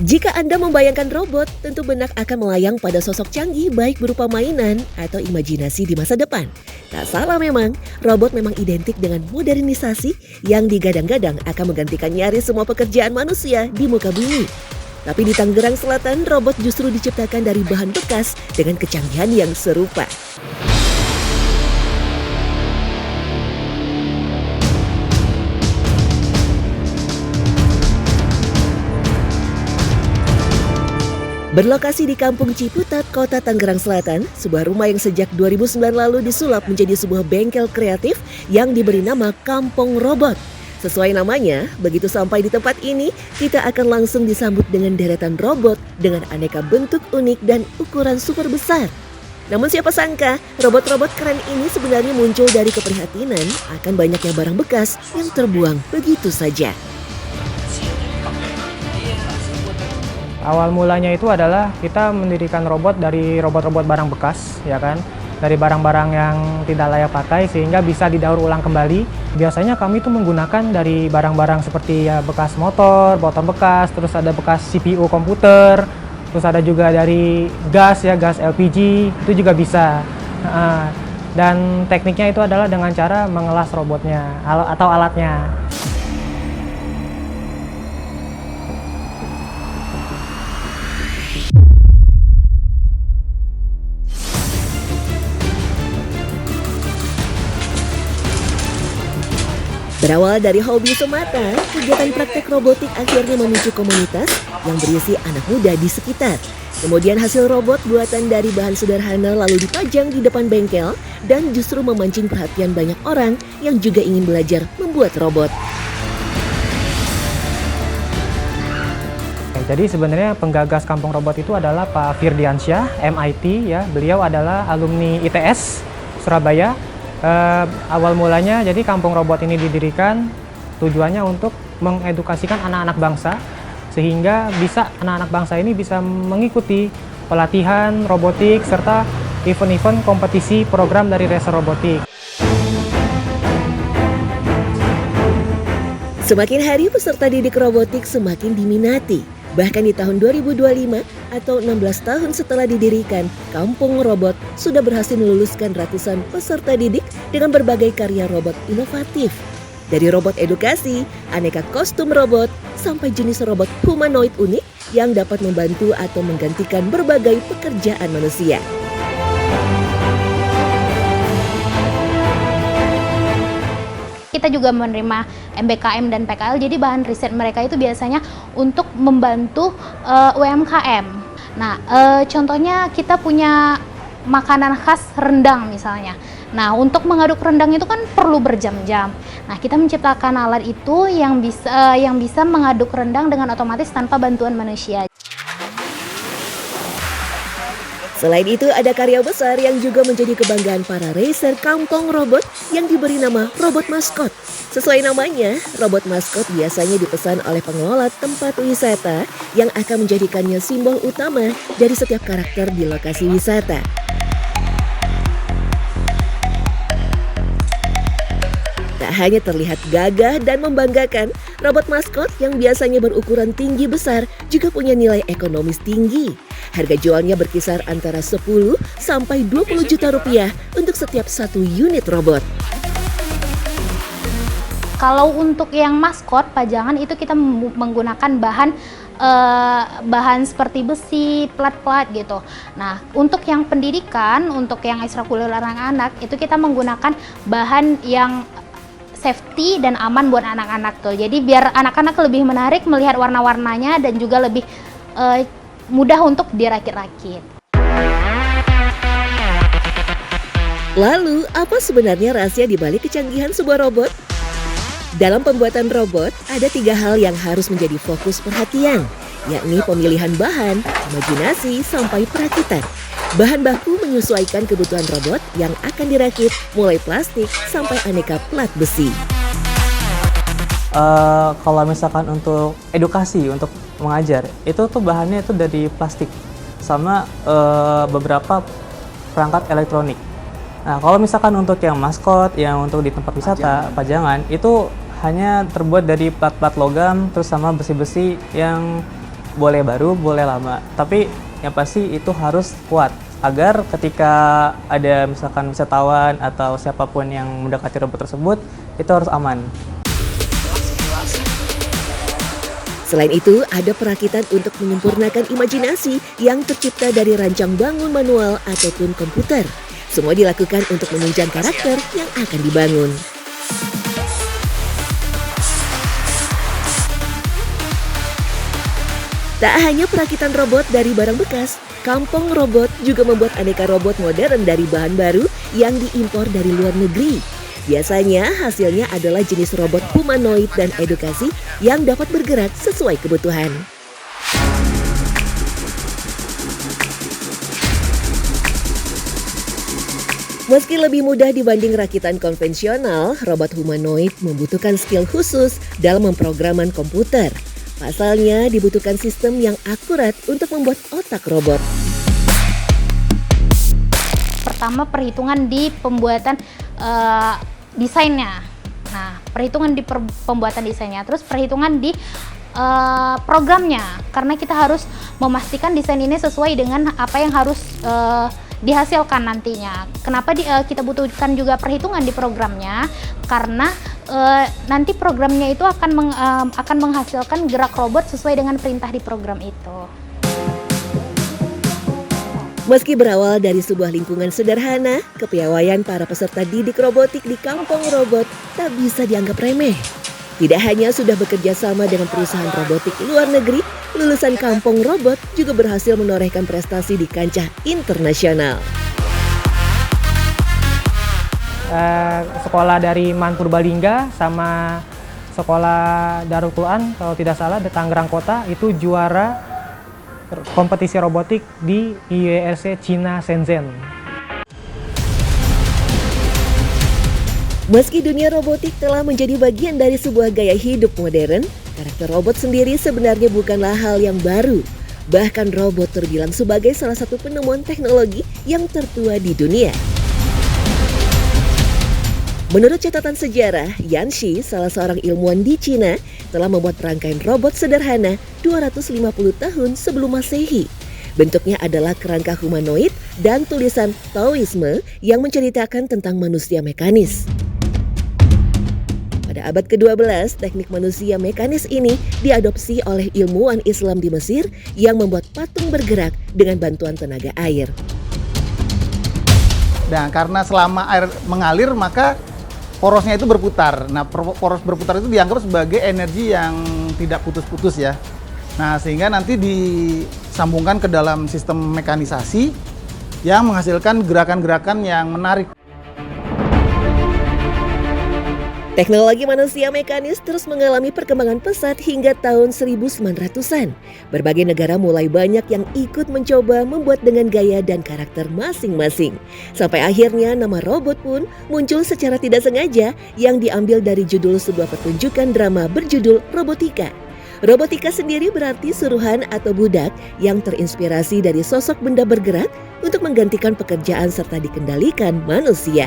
Jika Anda membayangkan robot, tentu benak akan melayang pada sosok canggih baik berupa mainan atau imajinasi di masa depan. Tak salah memang, robot memang identik dengan modernisasi yang digadang-gadang akan menggantikan nyaris semua pekerjaan manusia di muka bumi. Tapi di Tangerang Selatan, robot justru diciptakan dari bahan bekas dengan kecanggihan yang serupa. Berlokasi di Kampung Ciputat, Kota Tangerang Selatan, sebuah rumah yang sejak 2009 lalu disulap menjadi sebuah bengkel kreatif yang diberi nama Kampung Robot. Sesuai namanya, begitu sampai di tempat ini, kita akan langsung disambut dengan deretan robot dengan aneka bentuk unik dan ukuran super besar. Namun siapa sangka, robot-robot keren ini sebenarnya muncul dari keprihatinan akan banyaknya barang bekas yang terbuang begitu saja. Awal mulanya itu adalah kita mendirikan robot dari robot-robot barang bekas, ya kan? Dari barang-barang yang tidak layak pakai sehingga bisa didaur ulang kembali. Biasanya kami itu menggunakan dari barang-barang seperti ya bekas motor bekas, terus ada bekas CPU komputer, terus ada juga dari gas LPG, itu juga bisa. Dan tekniknya itu adalah dengan cara mengelas robotnya atau alatnya. Berawal dari hobi semata, kegiatan praktek robotik akhirnya memicu komunitas yang berisi anak muda di sekitar. Kemudian hasil robot buatan dari bahan sederhana lalu dipajang di depan bengkel dan justru memancing perhatian banyak orang yang juga ingin belajar membuat robot. Jadi sebenarnya penggagas Kampung Robot itu adalah Pak Firdiansyah, MIT, ya. Beliau adalah alumni ITS Surabaya. Awal mulanya jadi Kampung Robot ini didirikan tujuannya untuk mengedukasikan anak-anak bangsa sehingga bisa anak-anak bangsa ini bisa mengikuti pelatihan robotik serta event-event kompetisi program dari Racer Robotik. Semakin hari peserta didik robotik semakin diminati. Bahkan di tahun 2025 atau 16 tahun setelah didirikan, Kampung Robot sudah berhasil meluluskan ratusan peserta didik dengan berbagai karya robot inovatif. Dari robot edukasi, aneka kostum robot, sampai jenis robot humanoid unik yang dapat membantu atau menggantikan berbagai pekerjaan manusia. Kita juga menerima MBKM dan PKL, jadi bahan riset mereka itu biasanya untuk membantu UMKM. Nah, contohnya kita punya makanan khas rendang misalnya. Nah, untuk mengaduk rendang itu kan perlu berjam-jam. Nah, kita menciptakan alat itu yang bisa mengaduk rendang dengan otomatis tanpa bantuan manusia. Selain itu, ada karya besar yang juga menjadi kebanggaan para racer Kampung Robot yang diberi nama robot maskot. Sesuai namanya, robot maskot biasanya dipesan oleh pengelola tempat wisata yang akan menjadikannya simbol utama dari setiap karakter di lokasi wisata. Tak hanya terlihat gagah dan membanggakan, robot maskot yang biasanya berukuran tinggi besar juga punya nilai ekonomis tinggi. Harga jualnya berkisar antara 10 sampai 20 juta rupiah untuk setiap satu unit robot. Kalau untuk yang maskot pajangan itu kita menggunakan bahan seperti besi, plat-plat gitu. Nah, untuk yang pendidikan, untuk yang ekstrakurikuler anak-anak itu kita menggunakan bahan yang safety dan aman buat anak-anak tuh. Jadi biar anak-anak lebih menarik melihat warna-warnanya dan juga lebih mudah untuk dirakit-rakit. Lalu, apa sebenarnya rahasia di balik kecanggihan sebuah robot? Dalam pembuatan robot, ada 3 hal yang harus menjadi fokus perhatian, yakni pemilihan bahan, imajinasi, sampai perakitan. Bahan baku menyesuaikan kebutuhan robot yang akan dirakit, mulai plastik sampai aneka plat besi. Kalau misalkan untuk edukasi, untuk mengajar, itu tuh bahannya itu dari plastik sama beberapa perangkat elektronik. Nah, kalau misalkan untuk yang maskot, yang untuk di tempat wisata, pajangan, itu hanya terbuat dari plat-plat logam, terus sama besi-besi yang boleh baru, boleh lama. Tapi yang pasti itu harus kuat agar ketika ada misalkan wisatawan atau siapapun yang mendekati robot tersebut itu harus aman. Selain itu, ada perakitan untuk menyempurnakan imajinasi yang tercipta dari rancang bangun manual ataupun komputer. Semua dilakukan untuk menunjang karakter yang akan dibangun. Tak hanya perakitan robot dari barang bekas, Kampung Robot juga membuat aneka robot modern dari bahan baru yang diimpor dari luar negeri. Biasanya hasilnya adalah jenis robot humanoid dan edukasi yang dapat bergerak sesuai kebutuhan. Meski lebih mudah dibanding rakitan konvensional, robot humanoid membutuhkan skill khusus dalam pemrograman komputer. Pasalnya dibutuhkan sistem yang akurat untuk membuat otak robot. Pertama, perhitungan di pembuatan desainnya. Nah, perhitungan di pembuatan desainnya, terus perhitungan di programnya, karena kita harus memastikan desain ini sesuai dengan apa yang harus dihasilkan nantinya. Kenapa kita butuhkan juga perhitungan di programnya? Karena nanti programnya itu akan menghasilkan gerak robot sesuai dengan perintah di program itu. Meski berawal dari sebuah lingkungan sederhana, kepiawaian para peserta didik robotik di Kampung Robot tak bisa dianggap remeh. Tidak hanya sudah bekerja sama dengan perusahaan robotik luar negeri, lulusan Kampung Robot juga berhasil menorehkan prestasi di kancah internasional. Sekolah dari MAN Purbalingga sama sekolah Darul Quran kalau tidak salah di Tangerang Kota itu juara kompetisi robotik di IWSC Cina Shenzhen. Meski dunia robotik telah menjadi bagian dari sebuah gaya hidup modern, karakter robot sendiri sebenarnya bukanlah hal yang baru. Bahkan robot terbilang sebagai salah satu penemuan teknologi yang tertua di dunia. Menurut catatan sejarah, Yan Shi, salah seorang ilmuwan di Cina, telah membuat rangkaian robot sederhana 250 tahun sebelum Masehi. Bentuknya adalah kerangka humanoid dan tulisan Taoisme yang menceritakan tentang manusia mekanis. Pada abad ke-12, teknik manusia mekanis ini diadopsi oleh ilmuwan Islam di Mesir yang membuat patung bergerak dengan bantuan tenaga air. Nah, karena selama air mengalir maka porosnya itu berputar. Nah, poros berputar itu dianggap sebagai energi yang tidak putus-putus ya. Nah, sehingga nanti disambungkan ke dalam sistem mekanisasi yang menghasilkan gerakan-gerakan yang menarik. Teknologi manusia mekanis terus mengalami perkembangan pesat hingga tahun 1900-an. Berbagai negara mulai banyak yang ikut mencoba membuat dengan gaya dan karakter masing-masing. Sampai akhirnya nama robot pun muncul secara tidak sengaja yang diambil dari judul sebuah pertunjukan drama berjudul Robotika. Robotika sendiri berarti suruhan atau budak yang terinspirasi dari sosok benda bergerak untuk menggantikan pekerjaan serta dikendalikan manusia.